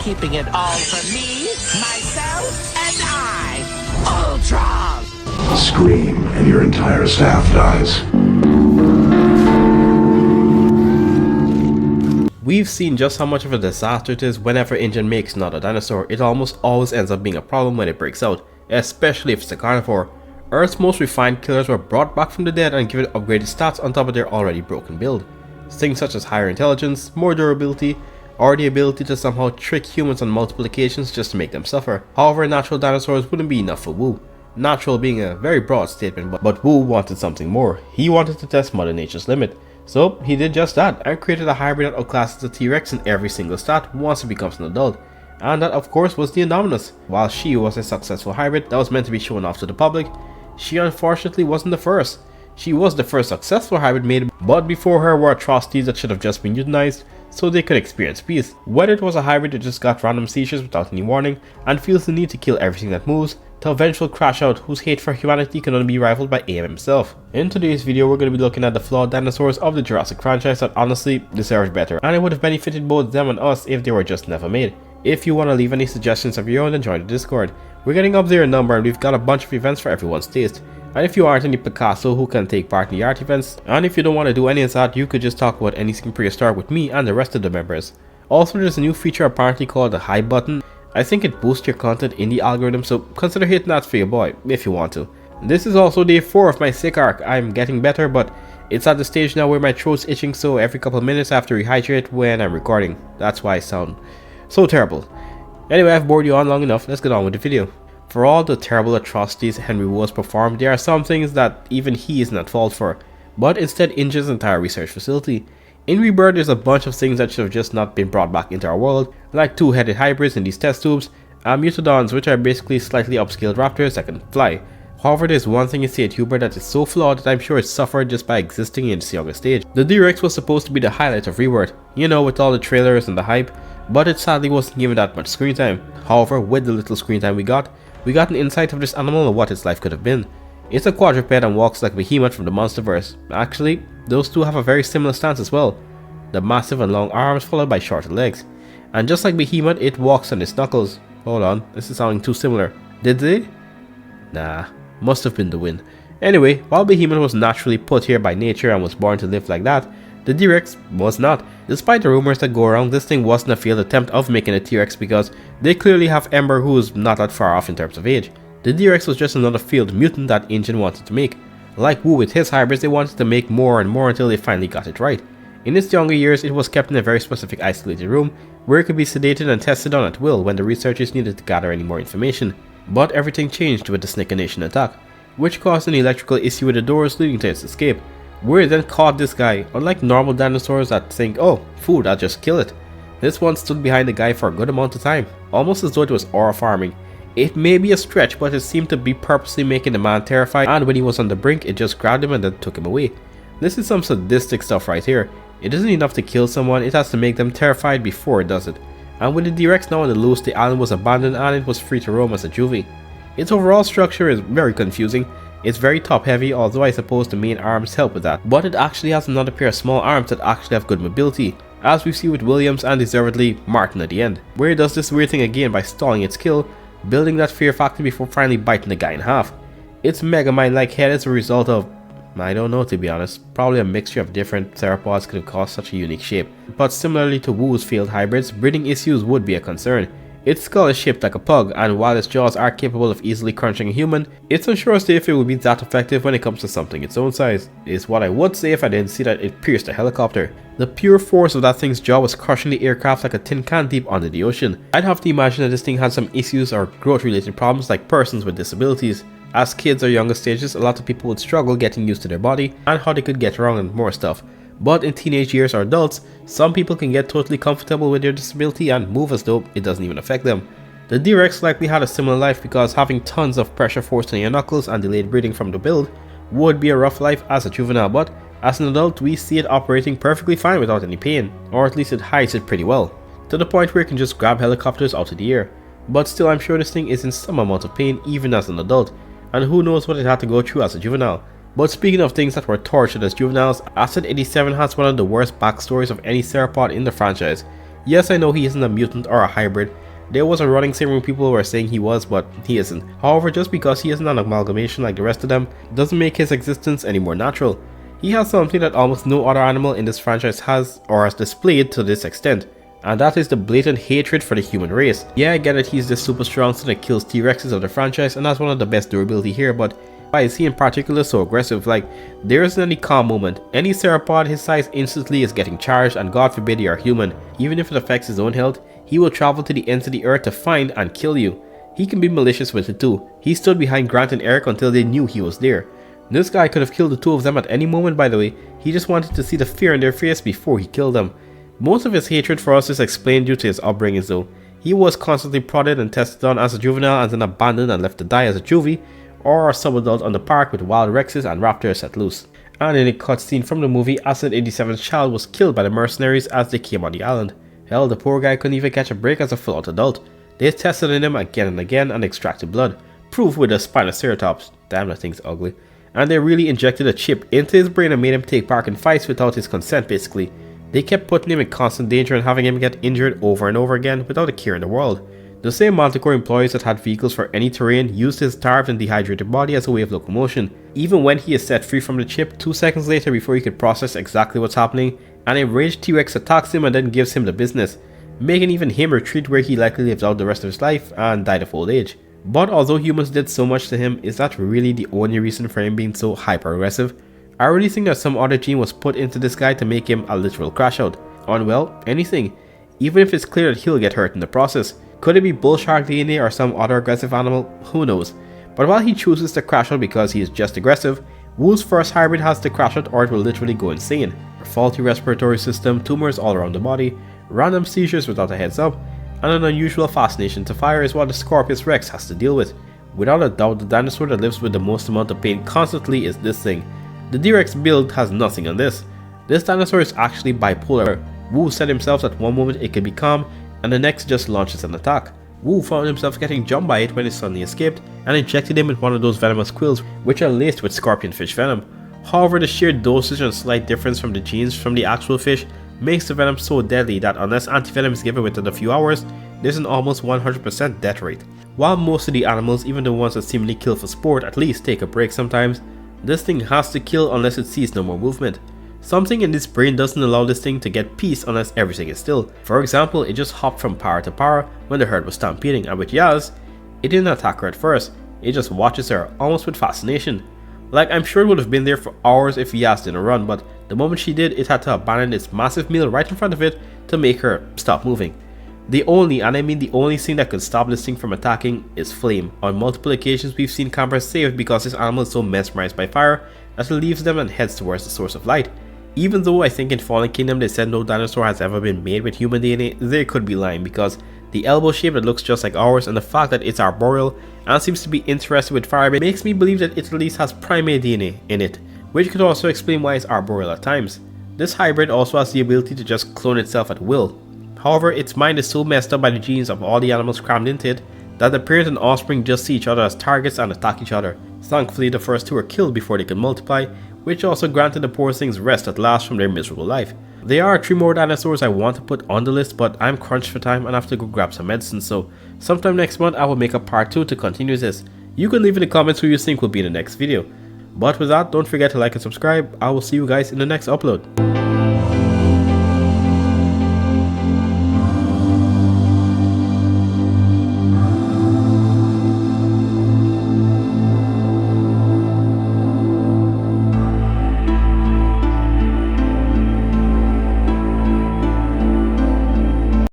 keeping it all for me, myself, and I, Ultron! Scream and your entire staff dies. We've seen just how much of a disaster it is whenever InGen makes another dinosaur. It almost always ends up being a problem when it breaks out, especially if it's a carnivore. Earth's most refined killers were brought back from the dead and given upgraded stats on top of their already broken build. Things such as higher intelligence, more durability, or the ability to somehow trick humans on multiple occasions just to make them suffer. However, natural dinosaurs wouldn't be enough for Wu. Natural being a very broad statement, but Wu wanted something more. He wanted to test Mother Nature's limit. So he did just that and created a hybrid that outclasses the T-Rex in every single stat once it becomes an adult. And that of course was the Indominus. While she was a successful hybrid that was meant to be shown off to the public, she unfortunately wasn't the first. She was the first successful hybrid made, but before her were atrocities that should have just been euthanized so they could experience peace. Whether it was a hybrid that just got random seizures without any warning and feels the need to kill everything that moves, to a vengeful crash out whose hate for humanity can only be rivaled by AM himself. In today's video we're going to be looking at the flawed dinosaurs of the Jurassic franchise that honestly deserved better, and it would have benefited both them and us if they were just never made. If you want to leave any suggestions of your own, then join the Discord. We're getting up there in number and we've got a bunch of events for everyone's taste. And if you aren't any Picasso who can take part in the art events, and if you don't want to do any of that, you could just talk about anything prehistoric with me and the rest of the members. Also, there's a new feature apparently called the hype button. I think it boosts your content in the algorithm, so consider hitting that for your boy, if you want to. This is also day 4 of my sick arc. I'm getting better, but it's at the stage now where my throat's itching, so every couple of minutes I have to rehydrate when I'm recording. That's why I sound so terrible. Anyway, I've bored you on long enough, let's get on with the video. For all the terrible atrocities Henry Wu has performed, there are some things that even he isn't at fault for, but instead InGen's entire research facility. In Rebirth, there's a bunch of things that should have just not been brought back into our world, like two-headed hybrids in these test tubes, and mutodons, which are basically slightly upscaled raptors that can fly. However, there's one thing in State Hubert that is so flawed that I'm sure it suffered just by existing in its youngest stage. The D-Rex was supposed to be the highlight of Rebirth, you know, with all the trailers and the hype, but it sadly wasn't given that much screen time. However, with the little screen time we got an insight of this animal and what its life could have been. It's a quadruped and walks like Behemoth from the Monsterverse. Actually, those two have a very similar stance as well. The massive and long arms followed by shorter legs. And just like Behemoth, it walks on its knuckles. Hold on, this is sounding too similar. Did they? Nah, must have been the wind. Anyway, while Behemoth was naturally put here by nature and was born to live like that, the D-Rex was not. Despite the rumors that go around, this thing wasn't a failed attempt of making a T-Rex because they clearly have Ember, who is not that far off in terms of age. The D-Rex was just another failed mutant that InGen wanted to make. Like Wu with his hybrids, they wanted to make more and more until they finally got it right. In its younger years, it was kept in a very specific isolated room where it could be sedated and tested on at will when the researchers needed to gather any more information. But everything changed with the Snicker Nation attack, which caused an electrical issue with the doors leading to its escape. Where it then caught this guy. Unlike normal dinosaurs that think, oh, food, I'll just kill it. This one stood behind the guy for a good amount of time, almost as though it was aura farming. It may be a stretch, but it seemed to be purposely making the man terrified, and when he was on the brink, it just grabbed him and then took him away. This is some sadistic stuff right here. It isn't enough to kill someone, it has to make them terrified before it does it. And with the D-Rex now on the loose, the island was abandoned and it was free to roam as a juvie. Its overall structure is very confusing. It's very top heavy, although I suppose the main arms help with that. But it actually has another pair of small arms that actually have good mobility, as we see with Williams and deservedly Martin at the end, where it does this weird thing again by stalling its kill, building that fear factor before finally biting the guy in half. Its Megamind-like head is a result of, I don't know to be honest, probably a mixture of different theropods could have caused such a unique shape. But similarly to Wu's failed hybrids, breeding issues would be a concern. Its skull is shaped like a pug, and while its jaws are capable of easily crunching a human, it's unsure as to if it would be that effective when it comes to something its own size, is what I would say if I didn't see that it pierced a helicopter. The pure force of that thing's jaw was crushing the aircraft like a tin can deep under the ocean. I'd have to imagine that this thing had some issues or growth related problems like persons with disabilities. As kids or younger stages, a lot of people would struggle getting used to their body and how they could get around and more stuff. But in teenage years or adults, some people can get totally comfortable with their disability and move as though it doesn't even affect them. The D-Rex likely had a similar life because having tons of pressure forced on your knuckles and delayed breathing from the build would be a rough life as a juvenile, but as an adult we see it operating perfectly fine without any pain, or at least it hides it pretty well, to the point where it can just grab helicopters out of the air. But still, I'm sure this thing is in some amount of pain even as an adult, and who knows what it had to go through as a juvenile. But speaking of things that were tortured as juveniles, Asset 87 has one of the worst backstories of any theropod in the franchise. Yes, I know he isn't a mutant or a hybrid. There was a running saying where people were saying he was, but he isn't. However, just because he isn't an amalgamation like the rest of them, doesn't make his existence any more natural. He has something that almost no other animal in this franchise has or has displayed to this extent, and that is the blatant hatred for the human race. Yeah, I get that he's this super strong son that kills T-Rexes of the franchise, and that's one of the best durability here, but why is he in particular so aggressive? Like, there isn't any calm moment. Any theropod his size instantly is getting charged, and God forbid you are human. Even if it affects his own health, he will travel to the ends of the earth to find and kill you. He can be malicious with it too. He stood behind Grant and Eric until they knew he was there. This guy could have killed the two of them at any moment, by the way. He just wanted to see the fear in their face before he killed them. Most of his hatred for us is explained due to his upbringings though. He was constantly prodded and tested on as a juvenile and then abandoned and left to die as a juvie, or a sub-adult on the park with wild Rexes and Raptors set loose. And in a cutscene from the movie, Acid 87's child was killed by the mercenaries as they came on the island. Hell, the poor guy couldn't even catch a break as a full-out adult. They tested on him again and again and extracted blood. Proof with a Spinoceratops. Damn, that thing's ugly. And they really injected a chip into his brain and made him take part in fights without his consent basically. They kept putting him in constant danger and having him get injured over and over again without a care in the world. The same Manticore employees that had vehicles for any terrain used his starved and dehydrated body as a way of locomotion. Even when he is set free from the chip, 2 seconds later before he could process exactly what's happening, an enraged T-Rex attacks him and then gives him the business, making even him retreat where he likely lived out the rest of his life and died of old age. But although humans did so much to him, is that really the only reason for him being so hyper aggressive? I really think that some other gene was put into this guy to make him a literal crash out. On well, anything. Even if it's clear that he'll get hurt in the process. Could it be bull shark DNA or some other aggressive animal? Who knows. But while he chooses to crash out because he is just aggressive, Wu's first hybrid has to crash out or it will literally go insane. A faulty respiratory system, tumors all around the body, random seizures without a heads up, and an unusual fascination to fire is what the Scorpius Rex has to deal with. Without a doubt, the dinosaur that lives with the most amount of pain constantly is this thing. The D-Rex build has nothing on this. This dinosaur is actually bipolar. Wu said himself that one moment it could be calm, and the next just launches an attack. Wu found himself getting jumped by it when it suddenly escaped, and injected him with one of those venomous quills which are laced with scorpion fish venom. However, the sheer dosage and slight difference from the genes from the actual fish makes the venom so deadly that unless antivenom is given within a few hours, there's an almost 100% death rate. While most of the animals, even the ones that seemingly kill for sport, at least take a break sometimes, this thing has to kill unless it sees no more movement. Something in this brain doesn't allow this thing to get peace unless everything is still. For example, it just hopped from para to para when the herd was stampeding, and with Yaz, it didn't attack her at first, it just watches her, almost with fascination. Like, I'm sure it would have been there for hours if Yaz didn't run, but the moment she did, it had to abandon its massive meal right in front of it to make her stop moving. The only, and I mean the only thing that could stop this thing from attacking is flame. On multiple occasions we've seen campers saved because this animal is so mesmerized by fire that it leaves them and heads towards the source of light. Even though I think in Fallen Kingdom they said no dinosaur has ever been made with human DNA, they could be lying because the elbow shape that looks just like ours and the fact that it's arboreal and seems to be interested with fire makes me believe that it at least has primate DNA in it, which could also explain why it's arboreal at times. This hybrid also has the ability to just clone itself at will. However, its mind is so messed up by the genes of all the animals crammed into it that the parent and offspring just see each other as targets and attack each other. Thankfully, the first two were killed before they could multiply, which also granted the poor things rest at last from their miserable life. There are 3 more dinosaurs I want to put on the list, but I'm crunched for time and I have to go grab some medicine, so sometime next month I will make a part 2 to continue this. You can leave in the comments who you think will be in the next video. But with that, don't forget to like and subscribe. I will see you guys in the next upload.